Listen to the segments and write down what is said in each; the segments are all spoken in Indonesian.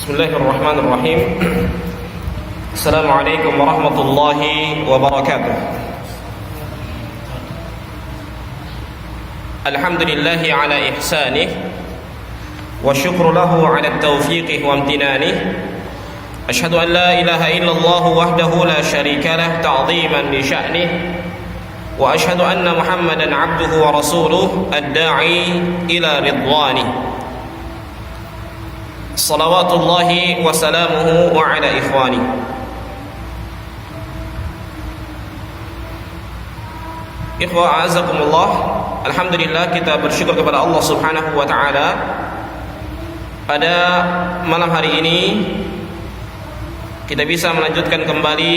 Bismillahirrahmanirrahim. Assalamualaikum warahmatullahi wabarakatuh. Alhamdulillahi ala ihsanih wa syukru lahu ala taufiqih wa amtinanih. Ashhadu an la ilaha illallah wahdahu la syarika lah ta'ziman li sya'nih. Wa ashhadu anna Muhammadan abduhu wa rasuluh ad-da'i ila ridwanih. Salawatullahi wa salamuhu wa ala ikhwani. Ikhwa a'azakumullah, alhamdulillah kita bersyukur kepada Allah Subhanahu wa taala pada malam hari ini kita bisa melanjutkan kembali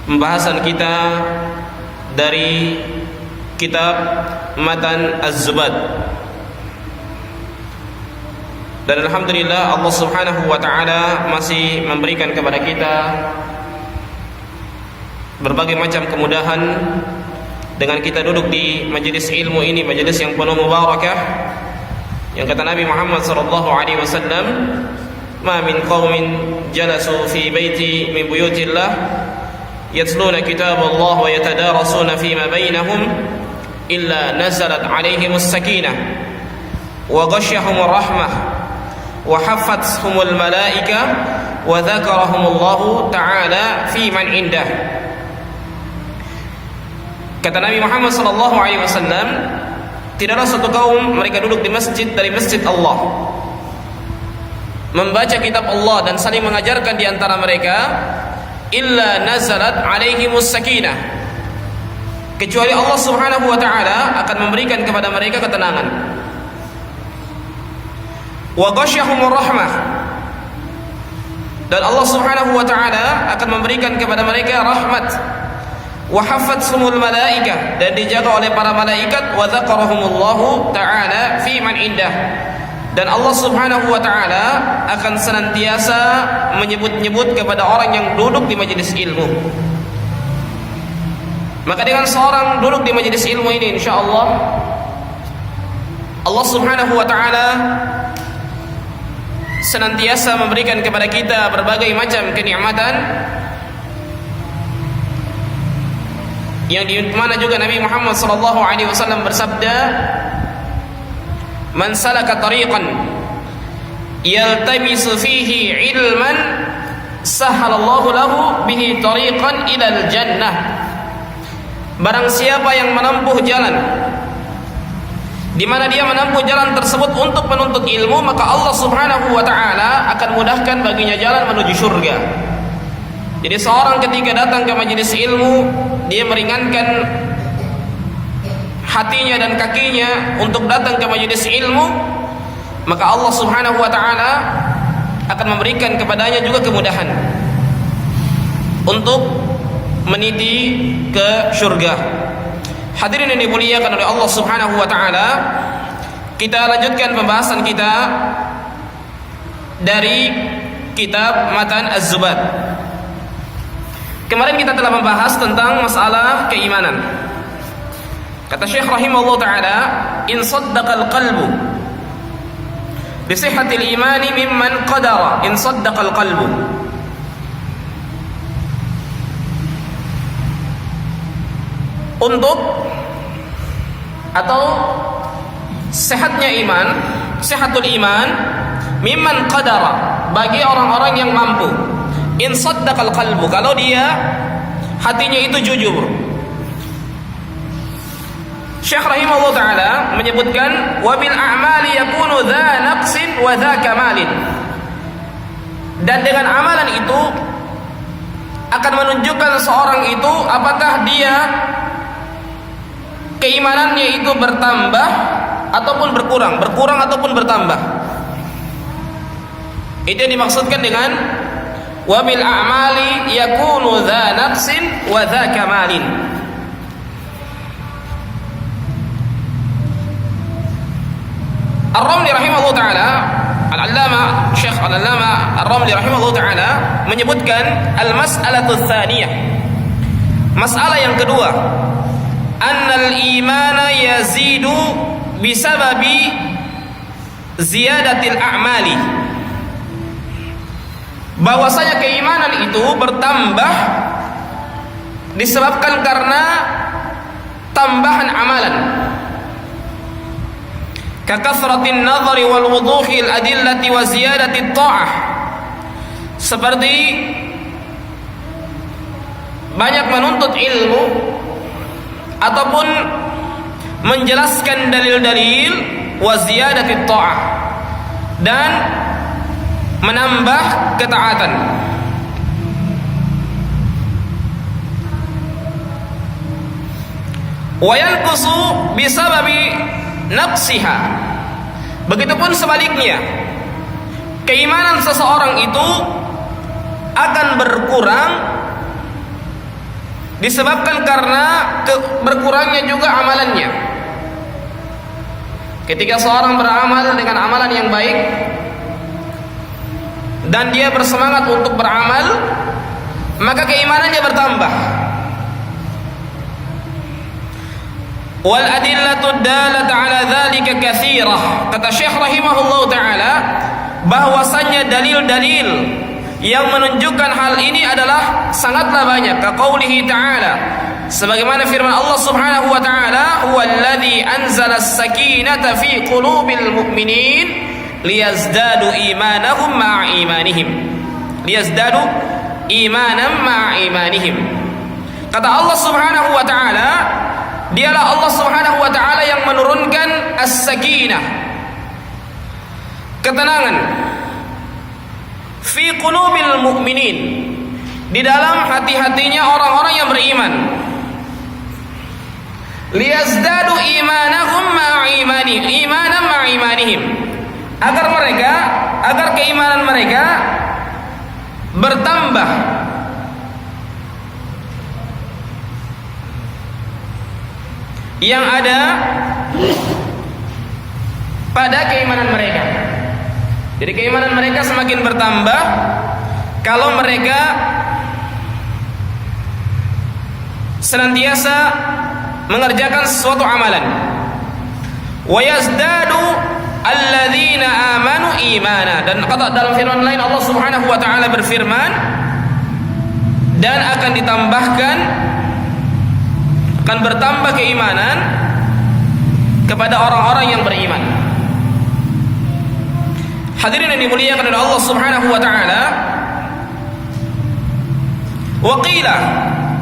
pembahasan kita dari kitab Matan Az-Zubad. Dan alhamdulillah Allah Subhanahu wa taala masih memberikan kepada kita berbagai macam kemudahan dengan kita duduk di majelis ilmu ini, majelis yang penuh mubarakah. Yang kata Nabi Muhammad sallallahu alaihi wasallam, "Ma min qaumin jalasu fi baiti min buyutillah yatluna kitaballah wa yatadarasuna fima bainahum illa nazalat alaihimus sakinah wa ghasyahumur rahmah wa haffathumul malaika wa dzakarahumullahu ta'ala fi man indah." Kata Nabi Muhammad sallallahu alaihi wasallam, tidaklah satu kaum mereka duduk di masjid dari masjid Allah, membaca kitab Allah dan saling mengajarkan di antara mereka, illa nazalat alaihimus sakinah, kecuali Allah Subhanahu wa taala akan memberikan kepada mereka ketenangan. Wa ghasyahumur rahmah, dan Allah Subhanahu wa taala akan memberikan kepada mereka rahmat. Wa haffathumul malaikah, dan dijaga oleh para malaikat. Wa dzakarahumullahu taala fi man indah, dan Allah Subhanahu wa taala akan senantiasa menyebut-nyebut kepada orang yang duduk di majelis ilmu. Maka dengan seorang duduk di majelis ilmu ini, insyaallah Allah Subhanahu wa taala senantiasa memberikan kepada kita berbagai macam kenikmatan, yang di mana juga Nabi Muhammad sallallahu alaihi wasallam bersabda, "Man salaka tariqan yaltamisu fihi ilman sahhalallahu lahu bihi tariqan ilal jannah." Barang siapa yang menempuh jalan di mana dia menempuh jalan tersebut untuk menuntut ilmu, maka Allah Subhanahu wa taala akan mudahkan baginya jalan menuju surga. Jadi seorang ketika datang ke majelis ilmu, dia meringankan hatinya dan kakinya untuk datang ke majelis ilmu, maka Allah Subhanahu wa taala akan memberikan kepadanya juga kemudahan untuk meniti ke surga. Hadirin yang dimuliakan oleh Allah Subhanahu wa taala, kita lanjutkan pembahasan kita dari kitab Matan Az-Zubad. Kemarin kita telah membahas tentang masalah keimanan. Kata Syekh rahimahullah taala, "In saddaqal qalbu bi sihhatil imani mimman qadara in saddaqal qalbu." Untuk atau sehatnya iman, sehatul iman mimman qadara, bagi orang-orang yang mampu. In saddaqal qalbu, kalau dia hatinya itu jujur. Syekh rahimahullah taala menyebutkan, wa bil a'mali yakunu dha naqsin wa dha kamalin, dan dengan amalan itu akan menunjukkan seorang itu apakah dia keimanannya itu bertambah ataupun berkurang ataupun bertambah. Itu yang dimaksudkan dengan wa bil a'mali yakunu dha naqsin wa dha kamalin. Ar-Ramli rahimahullah taala, Al-Allama Syekh Al-Allama Ar-Ramli rahimahullah taala menyebutkan al-mas'alatu tsaniyah, masalah yang kedua, annal imana yazidu bisababi ziyadatil a'mali, bahwasanya keimanan itu bertambah disebabkan karena tambahan amalan. Kakasratin nadhari wal wuduhil adillati wa ziyadatit ta'ah, seperti banyak menuntut ilmu ataupun menjelaskan dalil-dalil, wa ziyadatit ta'ah, dan menambah ketaatan. Wa yanqusu bisababi naqsiha, begitupun sebaliknya, keimanan seseorang itu akan berkurang disebabkan karena berkurangnya juga amalannya. Ketika seorang beramal dengan amalan yang baik dan dia bersemangat untuk beramal, maka keimanannya bertambah. Wal adillatu dalatu ala dzalika katsirah. Kata Syekh rahimahullah taala, bahwasanya dalil-dalil yang menunjukkan hal ini adalah sangatlah banyak. Kaqaulihi ta'ala, sebagaimana firman Allah Subhanahu wa ta'ala, huwallazi anzala as-sakinata fi qulubil mu'minin liyazdadu imanahum ma'a imanihim. Liyazdadu imanan ma'a imanihim. Kata Allah Subhanahu wa ta'ala, dialah Allah Subhanahu wa ta'ala yang menurunkan as-sakinah, ketenangan, fi qulubil mu'minin, di dalam hati-hatinya orang-orang yang beriman, liyazdadu imanahum imanan ma'a imanihim, agar keimanan mereka bertambah yang ada pada keimanan mereka. Jadi keimanan mereka semakin bertambah kalau mereka senantiasa mengerjakan suatu amalan. Wa yazdadu alladzina amanu imana, dan dalam firman lain Allah Subhanahu wa taala berfirman, dan akan ditambahkan, akan bertambah keimanan kepada orang-orang yang beriman. Hadirin yang dimuliakan oleh Allah Subhanahu wa taala, wa qila,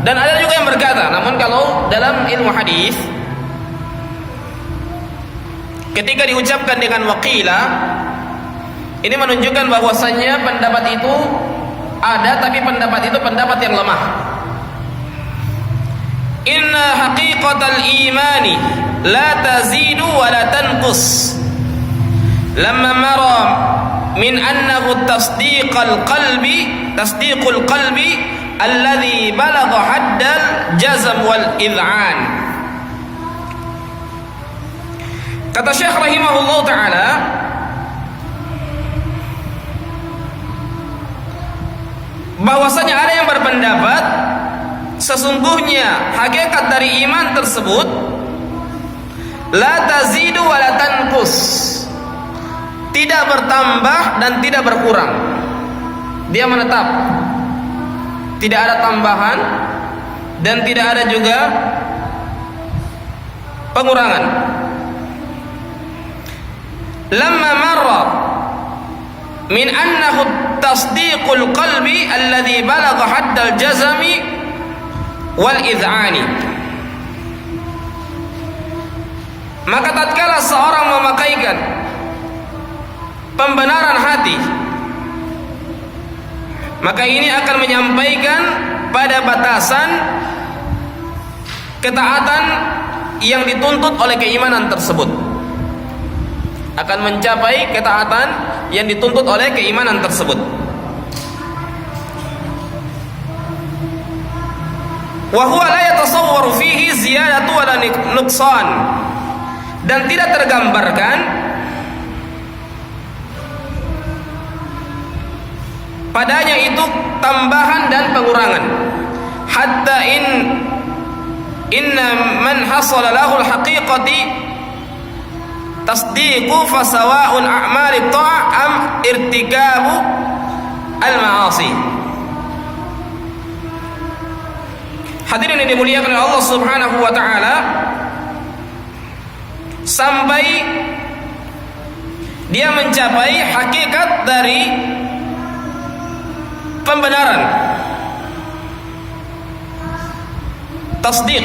dan ada juga yang berkata, namun kalau dalam ilmu hadis ketika diucapkan dengan wa qila, ini menunjukkan bahwasannya pendapat itu ada, tapi pendapat itu pendapat yang lemah. Inna haqiqatal imani la tazidu wa la tanqus, lamma mara min annahu tasdiqul qalbi alladhi balagha haddal jazm wal id'an. Kata Syekh rahimahullah taala, bahwasanya ada yang berpendapat sesungguhnya hakikat dari iman tersebut la tazidu wa la tanqus, tidak bertambah dan tidak berkurang, dia menetap, tidak ada tambahan dan tidak ada juga pengurangan. Lamma marra min annahu tasdiqul qalbi alladhi balagha haddal jazmi wal id'ani, maka tatkala seorang memakaikan pembenaran hati, maka ini akan menyampaikan pada batasan ketaatan yang dituntut oleh keimanan tersebut, akan mencapai ketaatan yang dituntut oleh keimanan tersebut. Wa huwa la yatasawwaru fihi ziyadatu wala nuqsan, dan tidak tergambarkan padanya itu tambahan dan pengurangan. Hatta inna man hasala lahu al-haqiqati tasdiqu fasawa'un a'mali ta'a am irtikabu al-ma'asi. Hadirin yang dimuliakan oleh Allah Subhanahu wa taala, sampai dia mencapai hakikat dari pembenaran, tasdiq,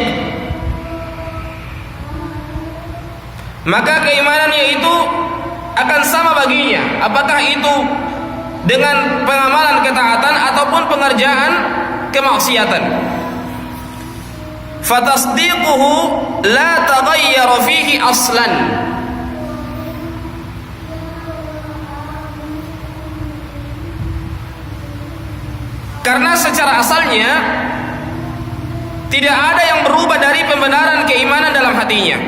maka keimanannya itu akan sama baginya, apakah itu dengan pengamalan ketaatan ataupun pengerjaan kemaksiatan. Fatasdiquhu la taghayyara fihi aslan. Karena secara asalnya tidak ada yang berubah dari pembenaran keimanan dalam hatinya.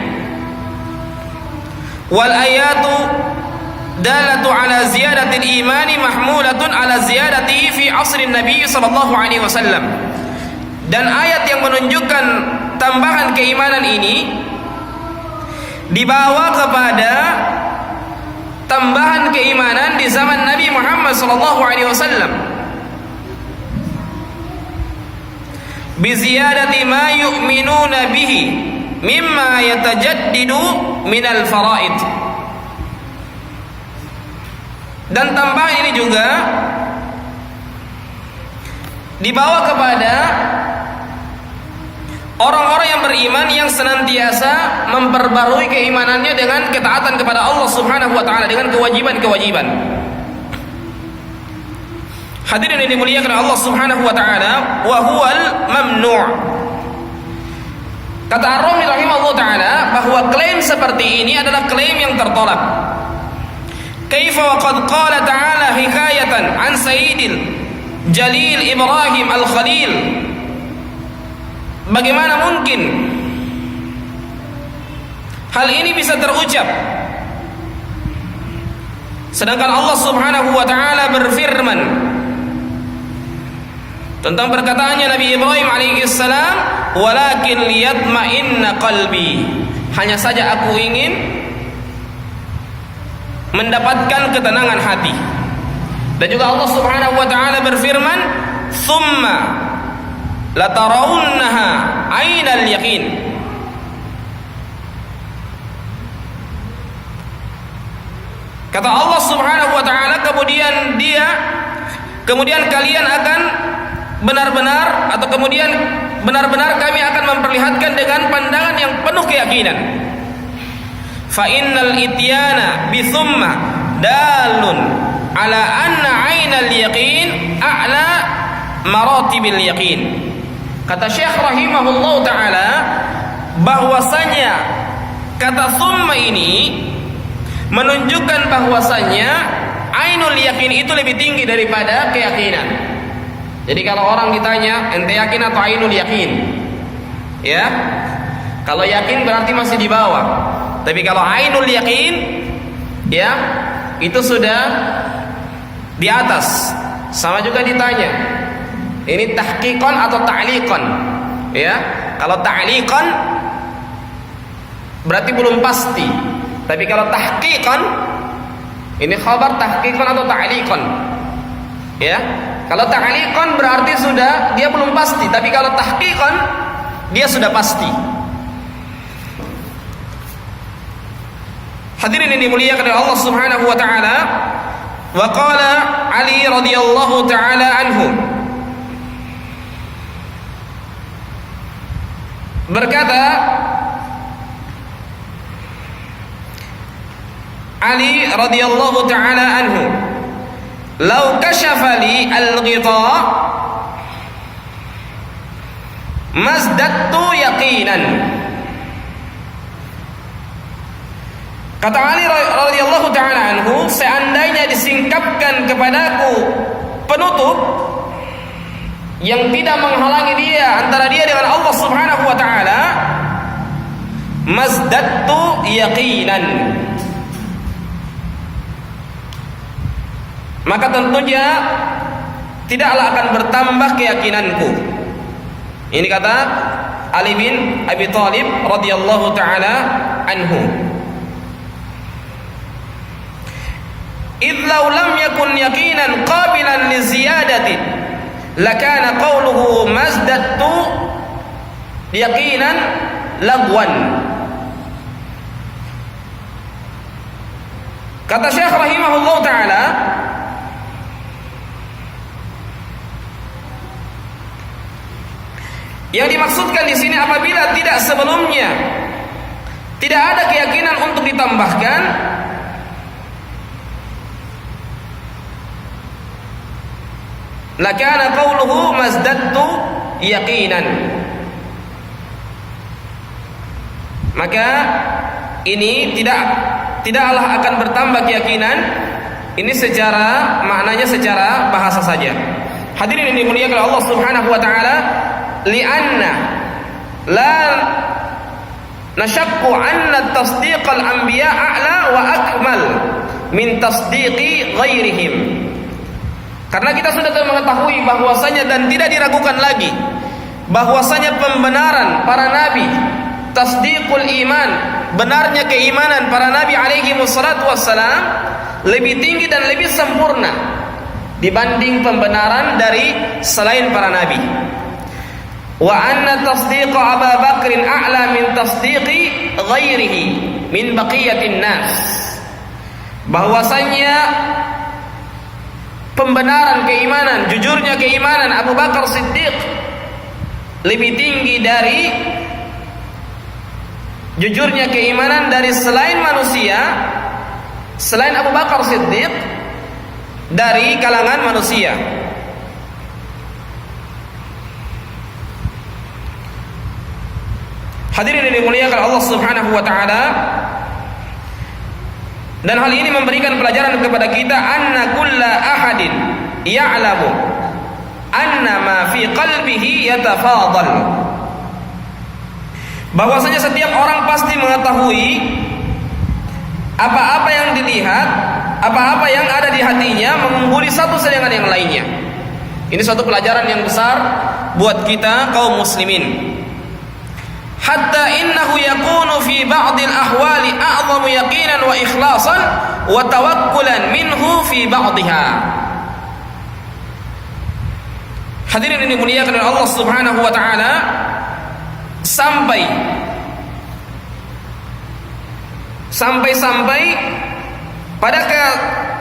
Wal ayatu dalatu ala ziyadatil imani mahmulatun ala ziyadatihi fi asrin Nabi sallallahu alaihi wasallam. Dan ayat yang menunjukkan tambahan keimanan ini dibawa kepada tambahan keimanan di zaman Nabi Muhammad sallallahu alaihi wasallam. Bi ziyadati ma yu'minuna bihi mimma yatajaddidu minal faraid. Dan tambahan ini juga dibawa kepada orang-orang yang beriman yang senantiasa memperbarui keimanannya dengan ketaatan kepada Allah Subhanahu wa taala, dengan kewajiban-kewajiban. Hadirin yang dimuliakan Allah Subhanahu wa taala, wa huwal mamnu'. Kata Ar-Razi rahimahullah taala bahwa klaim seperti ini adalah klaim yang tertolak. Kaifa wa qad qala ta'ala hikayatan an sayyidil jalil Ibrahim al-Khalil. Bagaimana mungkin hal ini bisa terucap sedangkan Allah Subhanahu wa taala berfirman tentang perkataannya Nabi Ibrahim alaihi salam, walakin liyatma'inna qalbi, hanya saja aku ingin mendapatkan ketenangan hati. Dan juga Allah Subhanahu wa taala berfirman, "Tsumma latarawunnaha 'ainal yaqin." Kata Allah Subhanahu wa taala, kemudian kalian akan benar-benar atau kemudian benar-benar kami akan memperlihatkan dengan pandangan yang penuh keyakinan. Fa innal ityana bi tsumma dalun ala anna 'ainal yaqin a'la maratibil yaqin. Kata Syekh rahimahullah taala bahwasanya kata tsumma ini menunjukkan bahwasanya ainul yakin itu lebih tinggi daripada keyakinan. Jadi kalau orang ditanya, ente yakin atau ainul yakin? Ya. Kalau yakin berarti masih di bawah. Tapi kalau ainul yakin, ya, itu sudah di atas. Sama juga ditanya, ini tahqiqan atau ta'liqan? Ya. Kalau ta'liqan berarti belum pasti. Tapi kalau tahqiqan, ini khabar tahqiqan atau ta'liqan. Ya. Kalau ta'liqan berarti sudah dia belum pasti, tapi kalau tahqiqan dia sudah pasti. Hadirin yang dimuliakan oleh Allah Subhanahu wa taala, wa qala Ali radhiyallahu taala anhu, berkata Ali radhiyallahu taala anhu, "Lau kashafa li al-ghita mazdattu yaqinan." Kata Ali radhiyallahu taala anhu, seandainya disingkapkan kepadaku penutup yang tidak menghalangi dia antara dia dengan Allah Subhanahu wa taala, mazdattu yaqinan, maka tentunya tidaklah akan bertambah keyakinanku. Ini kata Ali bin Abi Thalib radhiyallahu taala anhu. idh law lam yakun yaqinan qabilan li ziyadatin lakana qawluhu mazdattu yaqinan lagwan. Kata Syekh rahimahullah taala, yang dimaksudkan di sini apabila tidak sebelumnya tidak ada keyakinan untuk ditambahkan, lakana qawluhu mazdattu yaqinan, maka ini tidaklah akan bertambah keyakinan. Ini secara maknanya, secara bahasa saja. Hadirin yang dimuliakan Allah Subhanahu wa taala, li'anna la nashaqu anna tasdiqal anbiya a'la wa akmal min tasdiqi ghairihim. Karena kita sudah mengetahui bahwasanya dan tidak diragukan lagi bahwasanya pembenaran para nabi, tasdiqul iman, benarnya keimanan para nabi alaihi wassalatu wassalam lebih tinggi dan lebih sempurna dibanding pembenaran dari selain para nabi. Wa anna tasdiqa Abu Bakrin a'la min tasdiqi ghairihi min baqiyatin nas. Bahwasanya pembenaran keimanan, jujurnya keimanan Abu Bakar Siddiq lebih tinggi dari jujurnya keimanan dari selain manusia, selain Abu Bakar Siddiq dari kalangan manusia. Hadirin yang dimuliakan Allah Subhanahu wa taala, dan hal ini memberikan pelajaran kepada kita anna kulla ahadin ya'lamu anna ma fi qalbihi yatafadal. Bahwasanya setiap orang pasti mengetahui apa-apa yang dilihat, apa-apa yang ada di hatinya mengungguli satu dengan yang lainnya. Ini suatu pelajaran yang besar buat kita kaum muslimin. Hatta innahu yakunu fi ba'dil ahwali a'zamu yaqinan wa ikhlasan wa tawakkulan minhu fi ba'dihha. Hadirin yang dimuliakan oleh Allah Subhanahu wa taala, sampai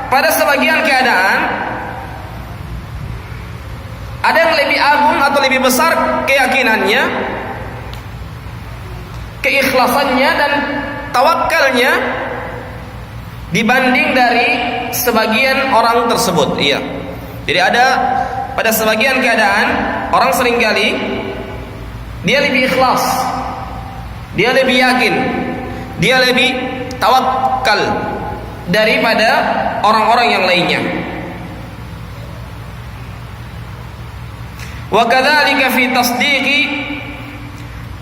pada sebagian keadaan ada yang lebih agung atau lebih besar keyakinannya, keikhlasannya dan tawakalnya dibanding dari sebagian orang tersebut. Iya. Jadi ada pada sebagian keadaan orang seringkali dia lebih ikhlas, dia lebih yakin, dia lebih tawakal daripada orang-orang yang lainnya. Wa kadzalika fi tasdiqi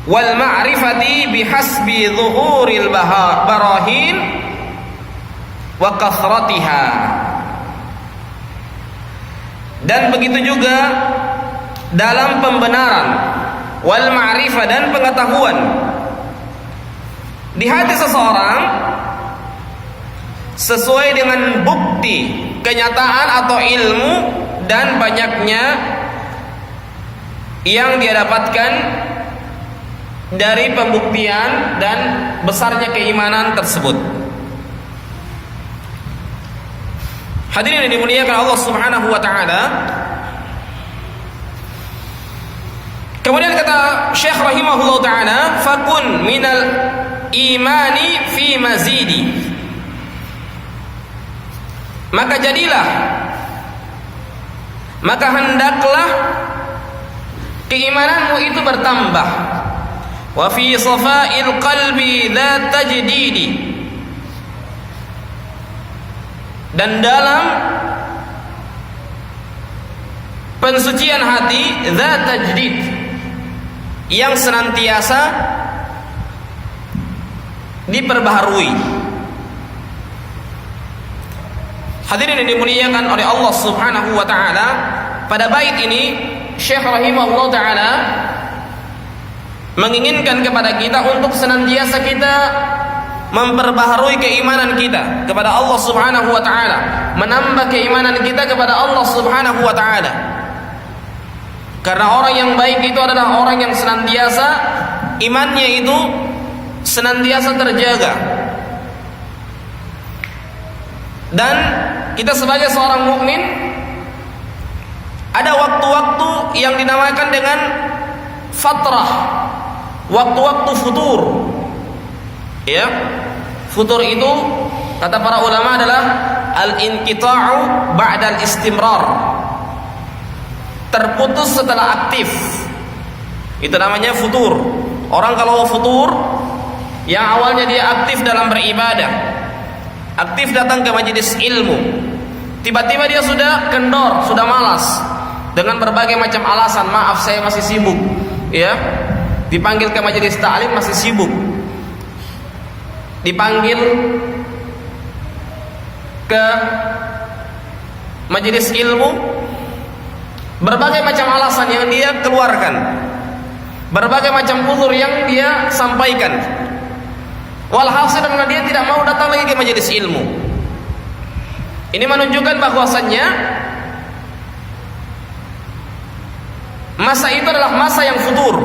wal ma'rifati bihasbi zuhuril barahin wa kathratiha. Dan begitu juga dalam pembenaran wal ma'rifah dan pengetahuan di hati seseorang sesuai dengan bukti, kenyataan atau ilmu dan banyaknya yang dia dapatkan dari pembuktian dan besarnya keimanan tersebut. Hadirin yang dimuliakan Allah Subhanahu wa taala. Kemudian kata Syekh rahimahullah taala, fakun minal imani fi mazidi. Maka jadilah, maka hendaklah keimananmu itu bertambah. Wa fi safa'il qalbi la tajdidi. Dan dalam pensucian hati zat tajdid, yang senantiasa diperbaharui. Hadirin yang dimuliakan oleh Allah Subhanahu wa taala, pada bait ini Syekh rahimahullah taala menginginkan kepada kita untuk senantiasa kita memperbaharui keimanan kita kepada Allah Subhanahu wa taala, menambah keimanan kita kepada Allah Subhanahu wa taala. Karena orang yang baik itu adalah orang yang senantiasa imannya itu senantiasa terjaga. Dan kita sebagai seorang mukmin ada waktu-waktu yang dinamakan dengan fatrah, waktu-waktu futur. Ya, futur itu kata para ulama adalah al-inqita'u ba'da al-istimrar, terputus setelah aktif. Itu namanya futur. Orang kalau futur, yang awalnya dia aktif dalam beribadah, aktif datang ke majelis ilmu, tiba-tiba dia sudah kendor, sudah malas dengan berbagai macam alasan. Maaf, saya masih sibuk. Ya, dipanggil ke majelis ta'lim masih sibuk, dipanggil ke majelis ilmu, berbagai macam alasan yang dia keluarkan, berbagai macam uzur yang dia sampaikan. Walhasil karena dia tidak mau datang lagi ke majelis ilmu. Ini menunjukkan bahwasannya masa itu adalah masa yang futur.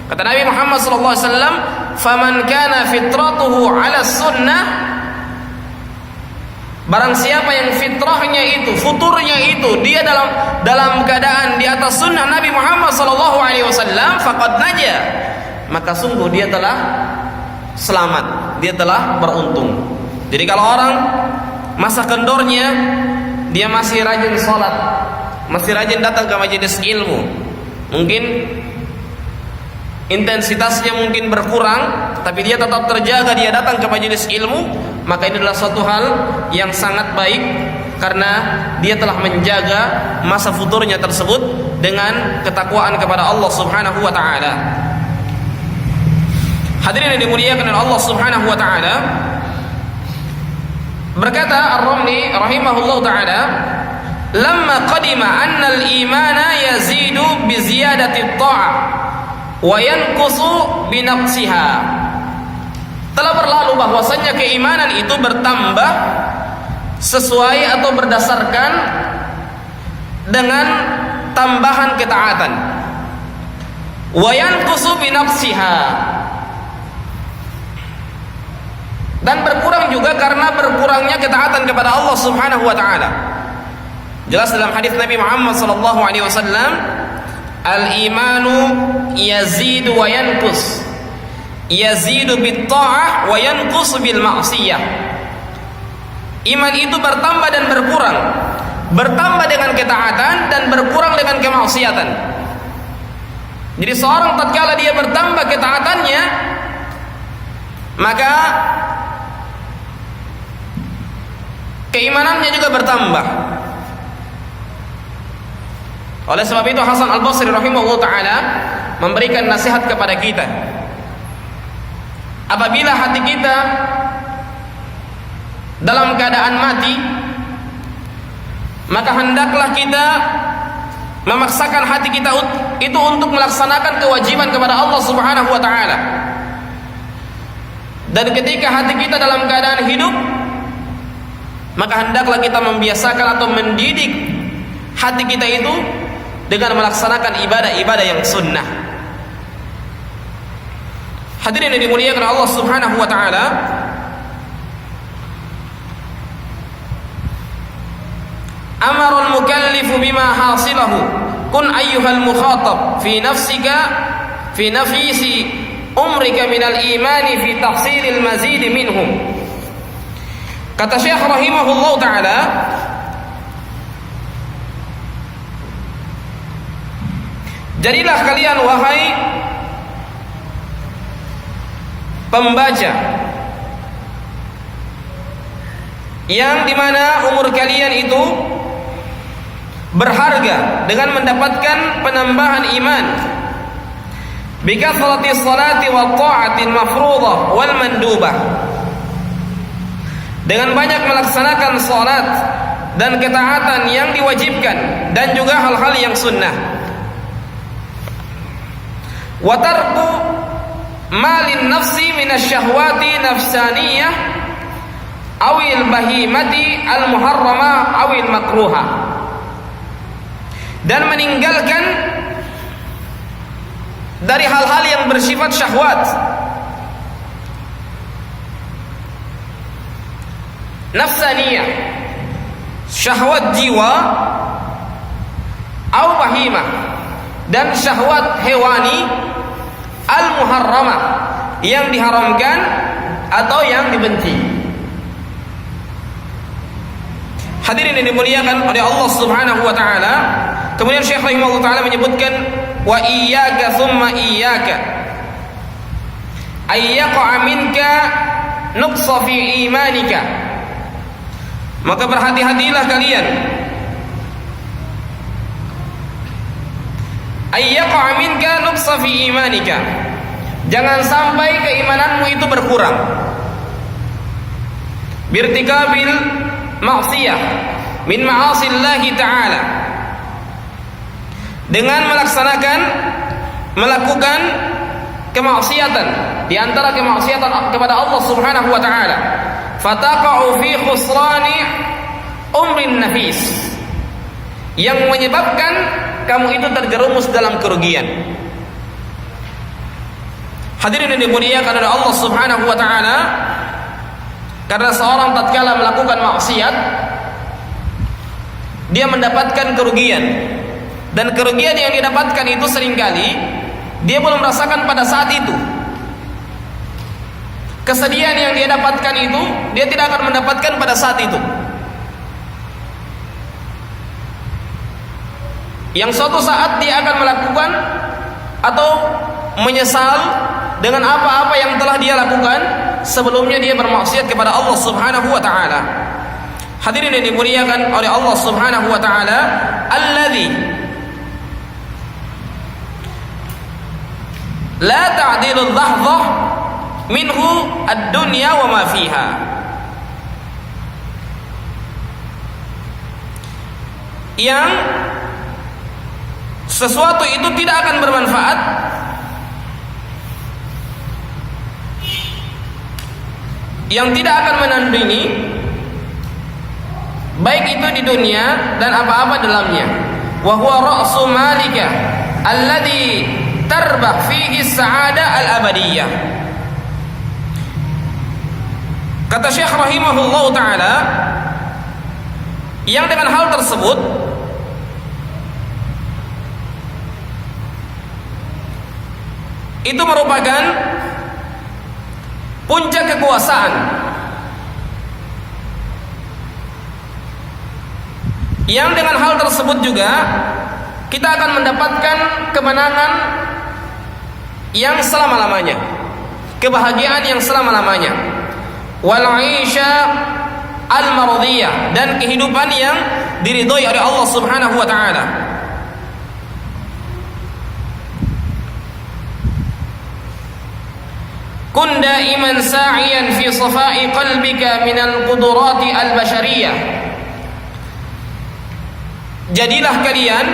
Kata Nabi Muhammad SAW, "Faman kana fitratuhu 'ala sunnah", barang siapa yang fitrahnya itu, futurnya itu, dia dalam keadaan di atas sunnah Nabi Muhammad SAW, faqad naja, maka sungguh dia telah selamat, dia telah beruntung. Jadi kalau orang masa kendornya dia masih rajin sholat, masih rajin datang ke majelis ilmu, mungkin intensitasnya mungkin berkurang, tapi dia tetap terjaga, dia datang ke majelis ilmu, maka ini adalah suatu hal yang sangat baik, karena dia telah menjaga masa futurnya tersebut dengan ketakwaan kepada Allah Subhanahu wa taala. Hadirin yang dimuliakan oleh Allah Subhanahu wa taala, berkata Ar-Ramli rahimahullah taala, "Lamma qadima anna al-imana yazidu bi ziyadati at-ta'ah wa yanqusu bi naqsiha." Telah berlalu bahwasanya keimanan itu bertambah sesuai atau berdasarkan dengan tambahan ketaatan. Wa yanqusu bi naqsiha, dan berkurang juga karena berkurangnya ketaatan kepada Allah Subhanahu wa taala. Jelas dalam hadis Nabi Muhammad sallallahu alaihi wasallam, al-imanu yazidu wa yanqus, yazidu bit ta'ah wa yanqus bil ma'siyah. Iman itu bertambah dan berkurang, bertambah dengan ketaatan dan berkurang dengan kemaksiatan. Jadi seorang tatkala dia bertambah ketaatannya, maka keimanannya juga bertambah. Oleh sebab itu Hasan Al-Basri rahimahullah ta'ala memberikan nasihat kepada kita, apabila hati kita dalam keadaan mati, maka hendaklah kita memaksakan hati kita itu untuk melaksanakan kewajiban kepada Allah Subhanahu wa ta'ala. Dan ketika hati kita dalam keadaan hidup, maka hendaklah kita membiasakan atau mendidik hati kita itu dengan melaksanakan ibadah-ibadah yang sunnah. Hadirin yang dimuliakan Allah Subhanahu wa taala, amara al-mukallifu bima hasilahu, kun ayyuhal mukhatab fi nafsika fi nafisi umrika minal imani fi tahsilil mazid minhum. Kata Syekh rahimahullah ta'ala, jadilah kalian wahai pembaca yang dimana umur kalian itu berharga dengan mendapatkan penambahan iman, bikathrati salati wa ta'atil mafruḍah wal mandubah, dengan banyak melaksanakan salat dan ketaatan yang diwajibkan dan juga hal-hal yang sunnah. Wa tarku malin nafsi minasyahwati nafsaniyah awil bahimati al-muharrama awil makruha, dan meninggalkan dari hal-hal yang bersifat syahwat, nafsaniyah, syahwat jiwa, au bahimah, dan syahwat hewani, al-muharramah, yang diharamkan atau yang dibenci. Hadirin yang dimuliakan oleh Allah Subhanahu wa taala, kemudian Syekh rahimahullah taala menyebutkan wa iyyaka thumma iyyaka ay yaqa'a minka nuqsa fi imanika, maka berhati-hatilah kalian, ay yaqa'a minka nuqsa fi imanika, jangan sampai keimananmu itu berkurang, birtikabil ma'siyah min ma'asillahi ta'ala, dengan melakukan kemaksiatan di antara kemaksiatan kepada Allah Subhanahu wa taala, fataqa'u fi khusrani umrin nafis, yang menyebabkan kamu itu terjerumus dalam kerugian. Hadirin yang dimuliakan oleh Allah Subhanahu wa taala, karena seorang tatkala melakukan maksiat, dia mendapatkan kerugian, dan kerugian yang didapatkan itu seringkali dia belum merasakan pada saat itu. Kesedihan yang dia dapatkan itu dia tidak akan mendapatkan pada saat itu. Yang suatu saat dia akan melakukan atau menyesal dengan apa-apa yang telah dia lakukan sebelumnya dia bermaksiat kepada Allah Subhanahu wa taala. Hadirin yang dimuliakan oleh Allah Subhanahu wa taala, alladzi la ta'dilu adh-dhahdhah minhu ad-dunya wa ma fiha. Yang sesuatu itu tidak akan bermanfaat yang tidak akan menandingi baik itu di dunia dan apa-apa dalamnya. Wa huwa ra'su malika alladhi tarbah fihi as-sa'adah al-abadiyah. Kata Syekh rahimahullah taala, yang dengan hal tersebut itu merupakan puncak kekuasaan yang dengan hal tersebut juga kita akan mendapatkan kemenangan yang selama-lamanya, kebahagiaan yang selama-lamanya, wal 'aisha al-maradiyah, dan kehidupan yang diridhoi oleh Allah Subhanahu wa taala. Kun daiman sa'iyan fi safai qalbika minal qudurati al-bashariyah. Jadilah kalian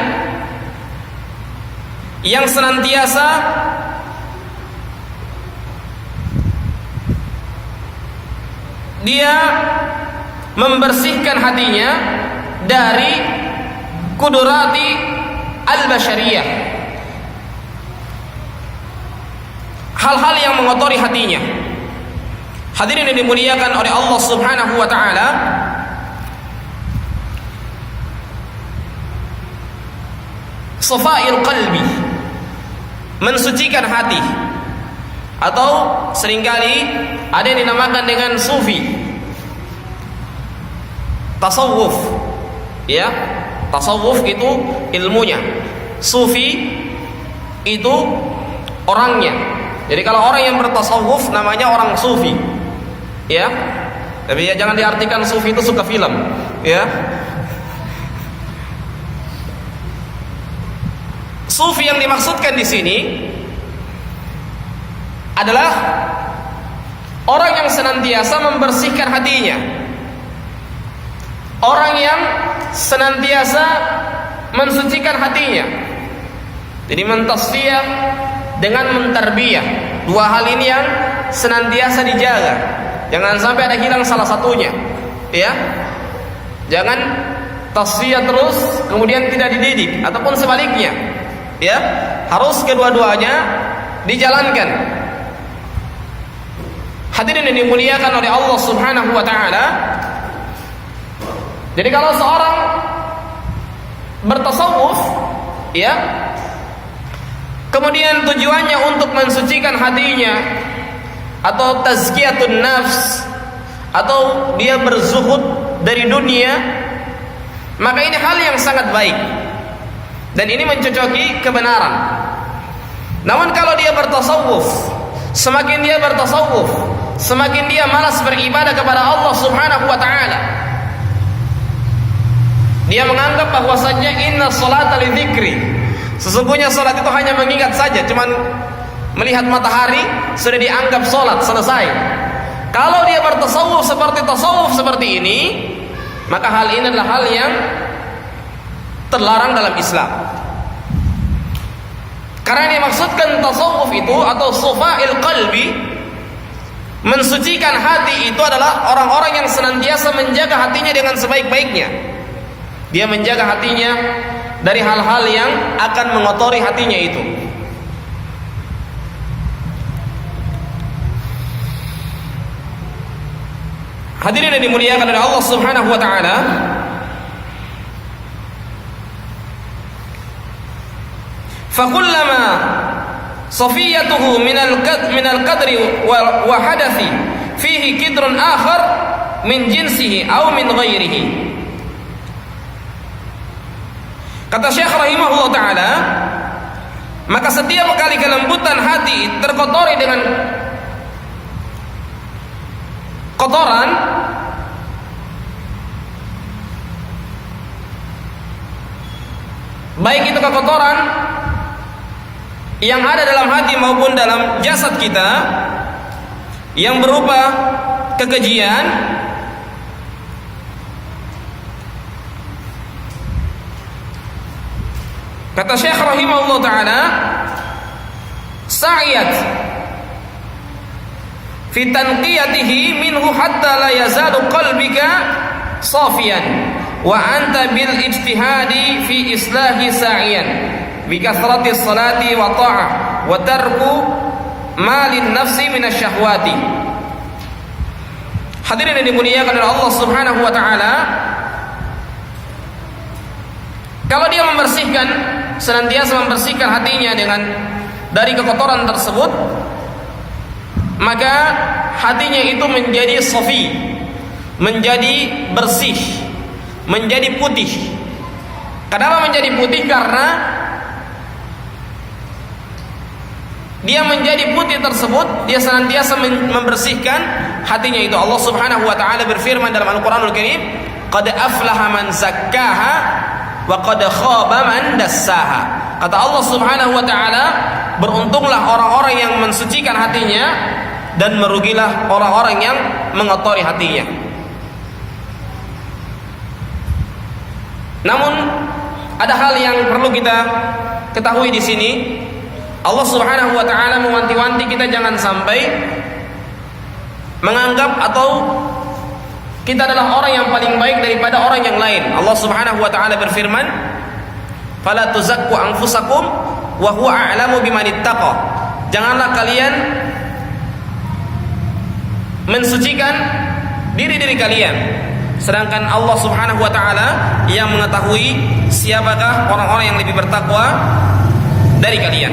yang senantiasa dia membersihkan hatinya dari kudurati al-bashariyah, hal-hal yang mengotori hatinya. Hadirin yang dimuliakan oleh Allah Subhanahu wa taala, safail qalbi, mensucikan hati, atau seringkali ada yang dinamakan dengan sufi, tasawuf. Ya, tasawuf itu ilmunya, sufi itu orangnya. Jadi kalau orang yang bertasawuf namanya orang sufi, ya. Tapi ya jangan diartikan sufi itu suka film, ya. Sufi yang dimaksudkan di sini adalah orang yang senantiasa membersihkan hatinya, orang yang senantiasa mensucikan hatinya. Jadi mentasfiyah dengan mentarbiyah. Dua hal ini yang senantiasa dijaga. Jangan sampai ada hilang salah satunya. Ya. Jangan tasfiyah terus kemudian tidak dididik ataupun sebaliknya. Ya, harus kedua-duanya dijalankan. Hadirin yang dimuliakan oleh Allah Subhanahu wa taala. Jadi kalau seorang bertasawuf, ya, kemudian tujuannya untuk mensucikan hatinya atau tazkiyatun nafs, atau dia berzuhud dari dunia, maka ini hal yang sangat baik dan ini mencocoki kebenaran. Namun kalau dia bertasawuf, semakin dia bertasawuf, semakin dia malas beribadah kepada Allah Subhanahu wa taala. Dia menganggap bahwasanya inna sholata li dzikri. Sesungguhnya salat itu hanya mengingat saja, cuman melihat matahari sudah dianggap salat, selesai. Kalau dia bertasawuf seperti ini, maka hal ini adalah hal yang terlarang dalam Islam. Karena yang dimaksudkan tasawuf itu atau sufail qalbi, mensucikan hati, itu adalah orang-orang yang senantiasa menjaga hatinya dengan sebaik-baiknya. Dia menjaga hatinya dari hal-hal yang akan mengotori hatinya itu. Hadirin yang dimuliakan oleh Allah Subhanahu wa taala, fakullama safiyatuhu minal qadri wa hadathi fihi kidrun akhar min jinsihi aw min ghairihi. Kata Syekh rahimahullah ta'ala, maka setiap kali kelembutan hati terkotori dengan kotoran, baik itu kekotoran yang ada dalam hati maupun dalam jasad kita, yang berupa kekejian, kata Syekh rahimahullah ta'ala, sa'iyat fi tanqiyatihi minhu hatta la yazalu qalbika safiyan wa anta bil ijtihadi fi islahi sa'iyan bi kathrati salati wa ta'ah wa tarku malin nafsi minasyahwati. Hadirin yang dimuliakan oleh Allah Subhanahu wa taala, kalau dia membersihkan, senantiasa membersihkan hatinya dari kekotoran tersebut, maka hatinya itu menjadi safi, menjadi bersih, menjadi putih. Kenapa menjadi putih? Karena dia menjadi putih tersebut, dia senantiasa membersihkan hatinya itu. Allah Subhanahu wa taala berfirman dalam Al-Qur'anul Karim, "Qad aflaha man zakkaha wa qad khaba man dassaha." Kata Allah Subhanahu wa taala, beruntunglah orang-orang yang mensucikan hatinya dan merugilah orang-orang yang mengotori hatinya. Namun ada hal yang perlu kita ketahui di sini. Allah Subhanahu wa taala mewanti-wanti kita jangan sampai menganggap atau kita adalah orang yang paling baik daripada orang yang lain. Allah Subhanahu wa taala berfirman, "Fala tuzakku anfusakum wa huwa a'lamu biman ittaqa." Janganlah kalian mensucikan diri-diri kalian, sedangkan Allah Subhanahu wa taala yang mengetahui siapakah orang-orang yang lebih bertakwa dari kalian.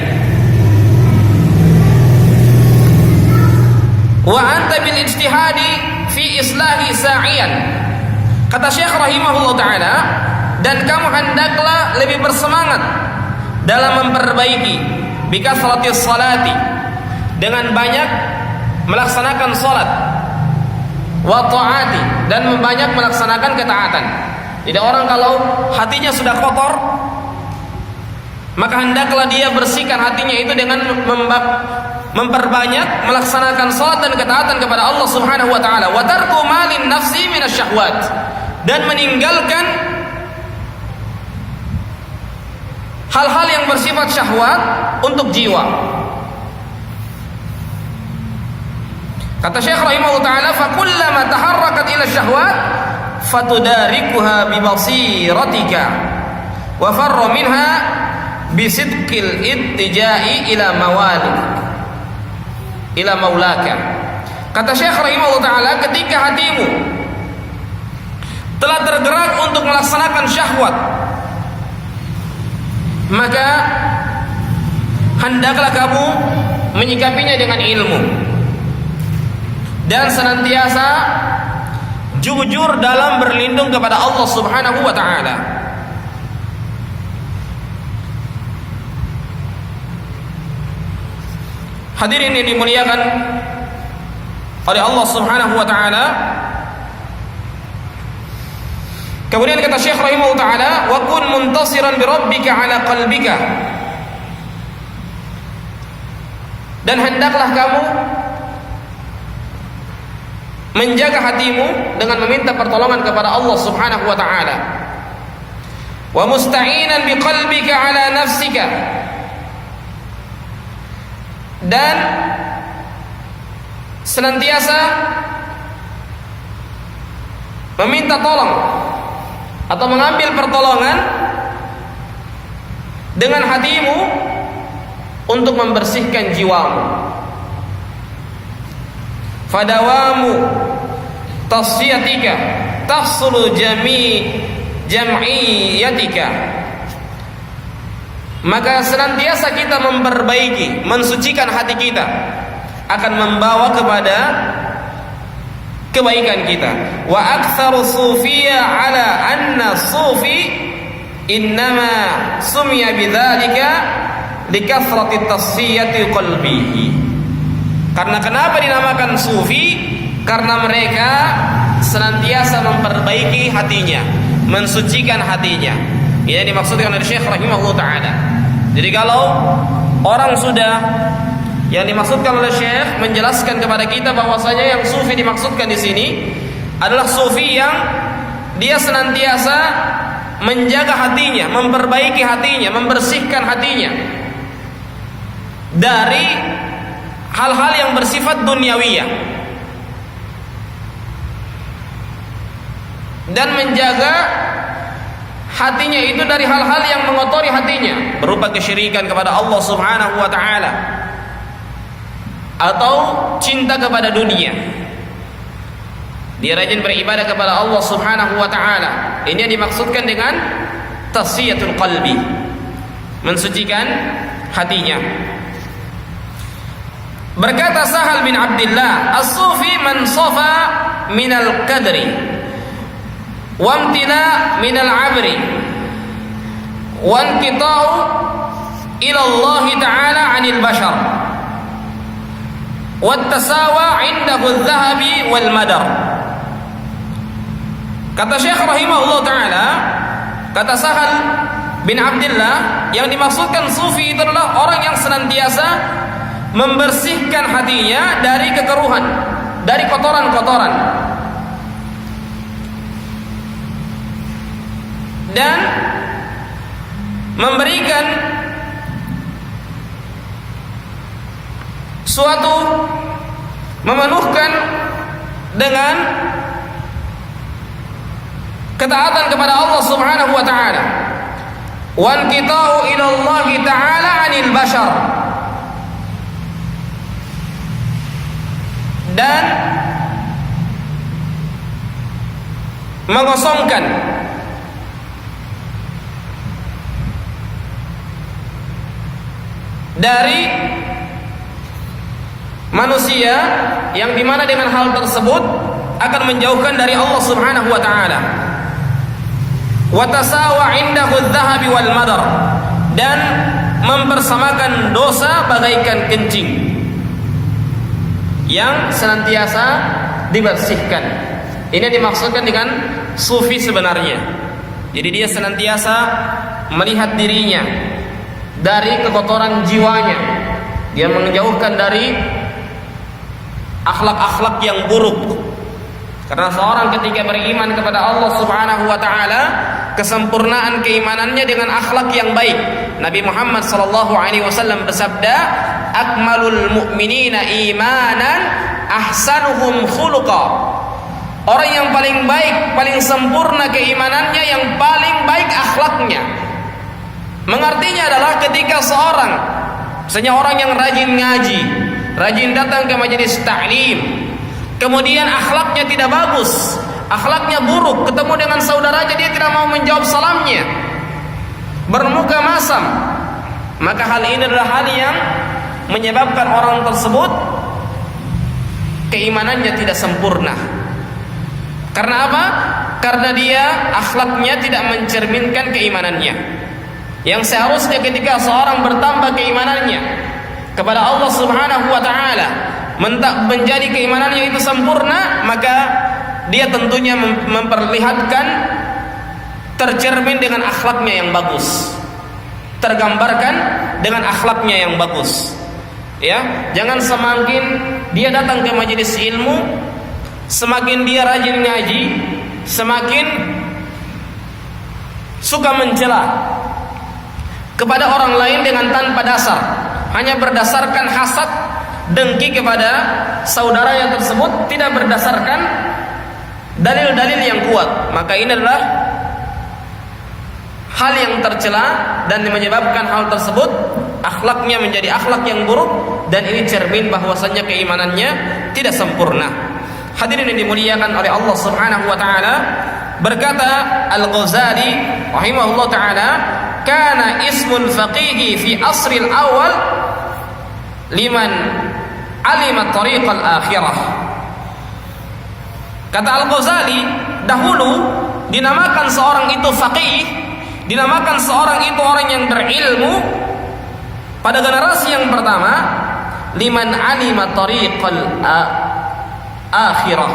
Wa anta bil ijtihadi fi islahi sa'iyan. Kata Syekh rahimahullah ta'ala, dan kamu hendaklah lebih bersemangat dalam memperbaiki bikasratis salati, dengan banyak melaksanakan salat, wa ta'ati, dan banyak melaksanakan ketaatan. Jadi orang kalau hatinya sudah kotor, maka hendaklah dia bersihkan hatinya itu dengan memperbanyak melaksanakan salat dan ketaatan kepada Allah Subhanahu wa taala, wa tarku malin nafsi minasyahwat, dan meninggalkan hal-hal yang bersifat syahwat untuk jiwa. Kata Syekh rahimahullah taala, fa kullama taharrakat ila syahwat fatudarikuha bi basiratika wa farra minha bi sidqil ittijai ila mawalik ila maulaka. Kata Syekh rahimahullah taala, ketika hatimu telah tergerak untuk melaksanakan syahwat, maka hendaklah kamu menyikapinya dengan ilmu dan senantiasa jujur dalam berlindung kepada Allah Subhanahu wa taala. Hadirin yang dimuliakan oleh Allah Subhanahu wa taala. Kemudian kata Syekh rahimahullah taala, wa kun muntasiran bi rabbika ala qalbika. Dan hendaklah kamu menjaga hatimu dengan meminta pertolongan kepada Allah Subhanahu wa taala. Wa musta'inan bi qalbika ala nafsika. Dan senantiasa meminta tolong atau mengambil pertolongan dengan hatimu untuk membersihkan jiwamu. Fadawamu tasfiyatika tahsulu jam'iyatika. Maka senantiasa kita memperbaiki, mensucikan hati kita akan membawa kepada kebaikan kita. Wa aktsaru sufiyya ala anna sufi innama sumya bidzalika likathrati tasfiyati qalbihi. Karena kenapa dinamakan sufi? Karena mereka senantiasa memperbaiki hatinya, mensucikan hatinya. Ini dimaksudkan oleh Syekh rahimahullah taala. Jadi kalau orang sudah, yang dimaksudkan oleh Syekh menjelaskan kepada kita bahwasanya yang sufi dimaksudkan di sini adalah sufi yang dia senantiasa menjaga hatinya, memperbaiki hatinya, membersihkan hatinya dari hal-hal yang bersifat duniawiyah dan menjaga hatinya itu dari hal-hal yang mengotori hatinya berupa kesyirikan kepada Allah Subhanahu wa taala atau cinta kepada dunia. Dia rajin beribadah kepada Allah Subhanahu wa taala. Ini yang dimaksudkan dengan tasfiyatul qalbi, mensucikan hatinya. Berkata Sahal bin Abdullah, as-sufi man safa minal qadri wamtina minal abri wanqita'u ila Allah ta'ala 'anil bashar wattasawa 'indahu adh-dhahabi wal madar. Kata Syekh rahimahullah taala, kata Sahal bin Abdullah, yang dimaksudkan sufi itu adalah orang yang senantiasa membersihkan hatinya dari kekeruhan, dari kotoran-kotoran, dan memberikan suatu, memenuhkan dengan ketaatan kepada Allah Subhanahu wa taala. Wan qita'u ila Allah taala 'anil bashar. Dan mengosongkan dari manusia yang dimana dengan hal tersebut akan menjauhkan dari Allah Subhanahu wa taala. Wa tasawa 'indahu adh-dhahabi wal madar, dan mempersamakan dosa bagaikan kencing yang senantiasa dibersihkan. Ini dimaksudkan dengan sufi sebenarnya. Jadi dia senantiasa melihat dirinya dari kekotoran jiwanya. Dia menjauhkan dari akhlak-akhlak yang buruk. Karena seorang ketika beriman kepada Allah Subhanahu wa taala, kesempurnaan keimanannya dengan akhlak yang baik, Nabi Muhammad sallallahu alaihi wasallam bersabda, "Akmalul mu'minina imanan ahsanuhum khuluqa." Orang yang paling baik, paling sempurna keimanannya, yang paling baik akhlaknya. Mengartinya adalah ketika seorang, misalnya orang yang rajin ngaji, rajin datang ke majelis ta'lim, kemudian akhlaknya tidak bagus, akhlaknya buruk, ketemu dengan saudaranya dia tidak mau menjawab salamnya, bermuka masam, maka hal ini adalah hal yang menyebabkan orang tersebut keimanannya tidak sempurna. Karena apa? Karena dia akhlaknya tidak mencerminkan keimanannya. Yang seharusnya ketika seorang bertambah keimanannya kepada Allah Subhanahu wa taala, menjadi keimanannya itu sempurna, maka dia tentunya memperlihatkan, tercermin dengan akhlaknya yang bagus, tergambarkan dengan akhlaknya yang bagus. Ya, jangan semakin dia datang ke majelis ilmu, semakin dia rajin ngaji, semakin suka mencela kepada orang lain dengan tanpa dasar, hanya berdasarkan hasad, dengki kepada saudaranya tersebut, tidak berdasarkan dalil-dalil yang kuat. Maka ini adalah hal yang tercela dan menyebabkan hal tersebut akhlaknya menjadi akhlak yang buruk, dan ini cermin bahwasannya keimanannya tidak sempurna. Hadirin yang dimuliakan oleh Allah Subhanahu wa taala, berkata Al-Ghazali rahimahullah taala, kana ismul faqih fi asril awal liman alima tariqal akhirah. Kata Al-Ghazali, dahulu dinamakan seorang itu faqih, dinamakan seorang itu orang yang berilmu pada generasi yang pertama, liman alima tariqal akhirah,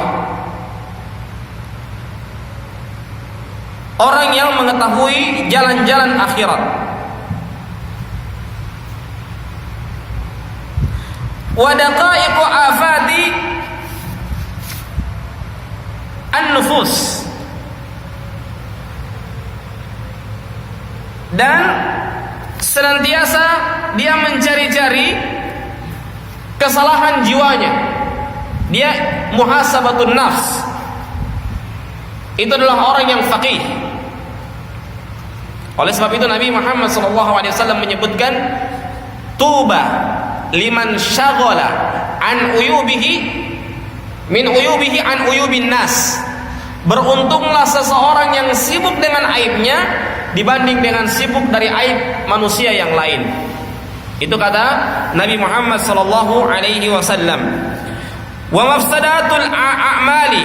orang yang mengetahui jalan-jalan akhirat. Wa daqaiqu afati an-nufus, dan senantiasa dia mencari-cari kesalahan jiwanya. Dia muhasabatun nafs. Itu adalah orang yang faqih. Oleh sebab itu Nabi Muhammad SAW menyebutkan, tuba liman syaghala an uyubihi min uyubihi an uyubin nas. Beruntunglah seseorang yang sibuk dengan aibnya dibanding dengan sibuk dari aib manusia yang lain. Itu kata Nabi Muhammad SAW. Wa mafsadatul a'mali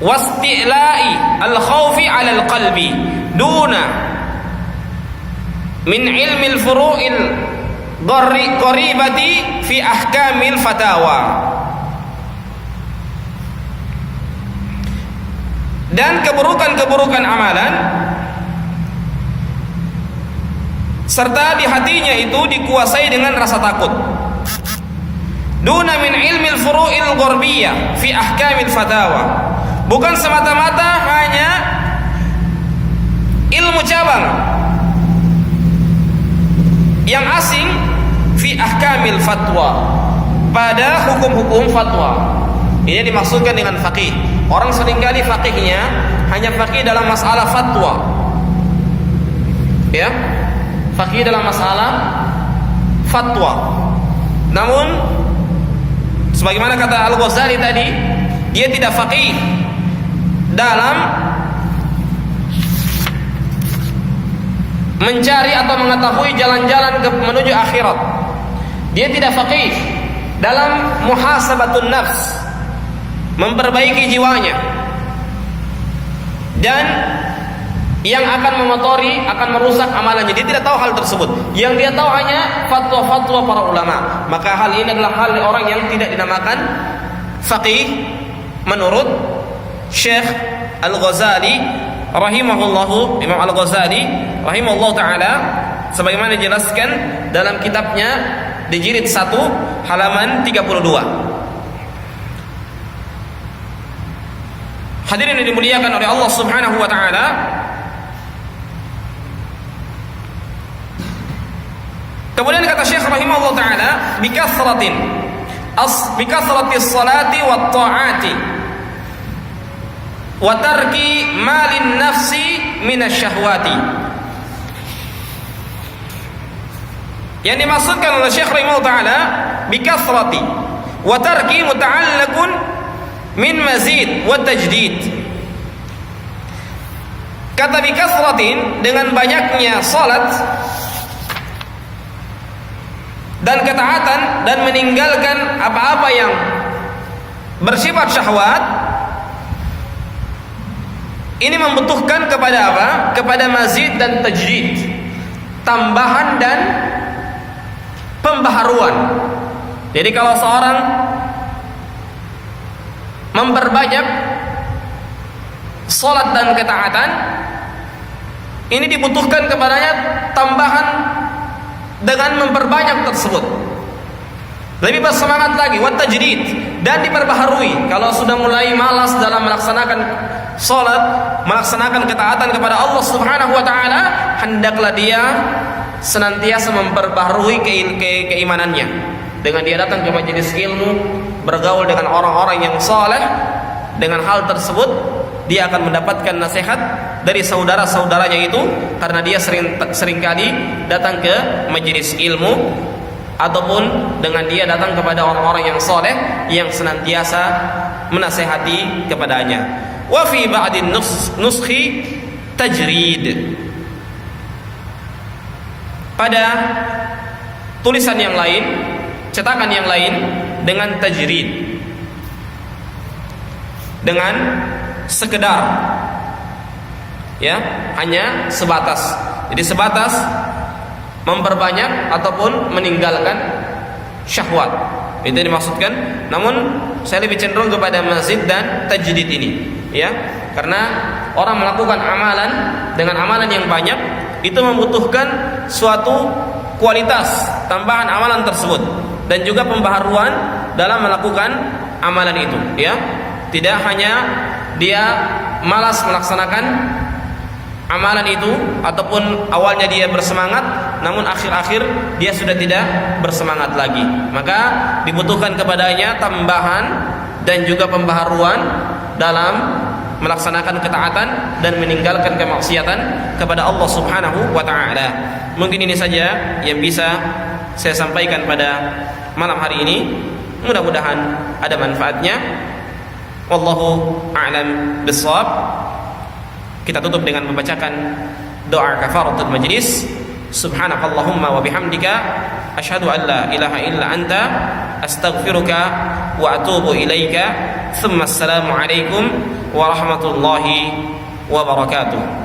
wasti'la'i al-khawfi 'ala al-qalbi duna min ilmi al-furu'il qaribati fi ahkamil fatawa. Dan keburukan-keburukan amalan serta di hatinya itu dikuasai dengan rasa takut. Duna min ilmil furu'il gharbiyah fi ahkamil fatawa. Bukan semata-mata hanya ilmu cabang yang asing fi ahkamil fatwa, pada hukum-hukum fatwa. Ini dimaksudkan dengan faqih. Orang seringkali faqihnya hanya faqih dalam masalah fatwa. Ya, faqih dalam masalah fatwa. Namun sebagaimana kata Al-Ghazali tadi, dia tidak faqih dalam mencari atau mengetahui jalan-jalan menuju akhirat. Dia tidak faqih dalam muhasabatun nafs, memperbaiki jiwanya, dan yang akan mengotori, akan merusak amalannya. Dia tidak tahu hal tersebut. Yang dia tahu hanya fatwa-fatwa para ulama. Maka hal ini adalah hal orang yang tidak dinamakan faqih menurut Syekh Al-Ghazali rahimahullahu, Imam Al-Ghazali rahimahullahu taala, sebagaimana dijelaskan dalam kitabnya di jilid 1 halaman 32. Hadirin yang dimuliakan oleh Allah Subhanahu wa taala, Kemudian kata Syekh rahimahullah taala, bikasratis salati wat ta'ati wa tarki malin nafsi minasyahwati. Yang dimaksudkan oleh Syekh rahimahullah taala bikasrati wa tarki muta'allaqun min mazid wa tajdid. Kata bikasratin, dengan banyaknya salat dan ketaatan dan meninggalkan apa-apa yang bersifat syahwat, ini membutuhkan kepada apa? Kepada mazid dan tajdid, tambahan dan pembaharuan. Jadi kalau seorang memperbanyak salat dan ketaatan, ini dibutuhkan kepadanya tambahan dengan memperbanyak tersebut. Lebih bersemangat lagi, wat tajdid, dan diperbaharui. Kalau sudah mulai malas dalam melaksanakan salat, melaksanakan ketaatan kepada Allah Subhanahu wa taala, hendaklah dia senantiasa memperbaharui keimanannya. Dengan dia datang ke majelis ilmu, bergaul dengan orang-orang yang saleh, dengan hal tersebut dia akan mendapatkan nasihat dari saudara-saudaranya itu, karena dia seringkali datang ke majelis ilmu, ataupun dengan dia datang kepada orang-orang yang saleh yang senantiasa menasihati kepadanya. Wa fi ba'din nuskhi tajrid. Pada tulisan yang lain, cetakan yang lain dengan tajrid, dengan sekedar, ya, hanya sebatas. Jadi sebatas memperbanyak ataupun meninggalkan syahwat, itu yang dimaksudkan. Namun saya lebih cenderung kepada mazid dan tajdid ini, ya, karena orang melakukan amalan dengan amalan yang banyak itu membutuhkan suatu kualitas tambahan amalan tersebut dan juga pembaharuan dalam melakukan amalan itu, ya. Tidak hanya dia malas melaksanakan amalan itu, ataupun awalnya dia bersemangat namun akhir-akhir dia sudah tidak bersemangat lagi, maka dibutuhkan kepadanya tambahan dan juga pembaharuan dalam melaksanakan ketaatan dan meninggalkan kemaksiatan kepada Allah Subhanahu wa taala. Mungkin ini saja yang bisa saya sampaikan pada malam hari ini. Mudah-mudahan ada manfaatnya. Wallahu a'lam bissawab. Kita tutup dengan membacakan doa kafaratul majlis. Subhanakallahumma wa bihamdika asyhadu an la ilaha illa anta astaghfiruka wa atubu ilaika. Tsumma assalamu alaikum warahmatullahi wabarakatuh.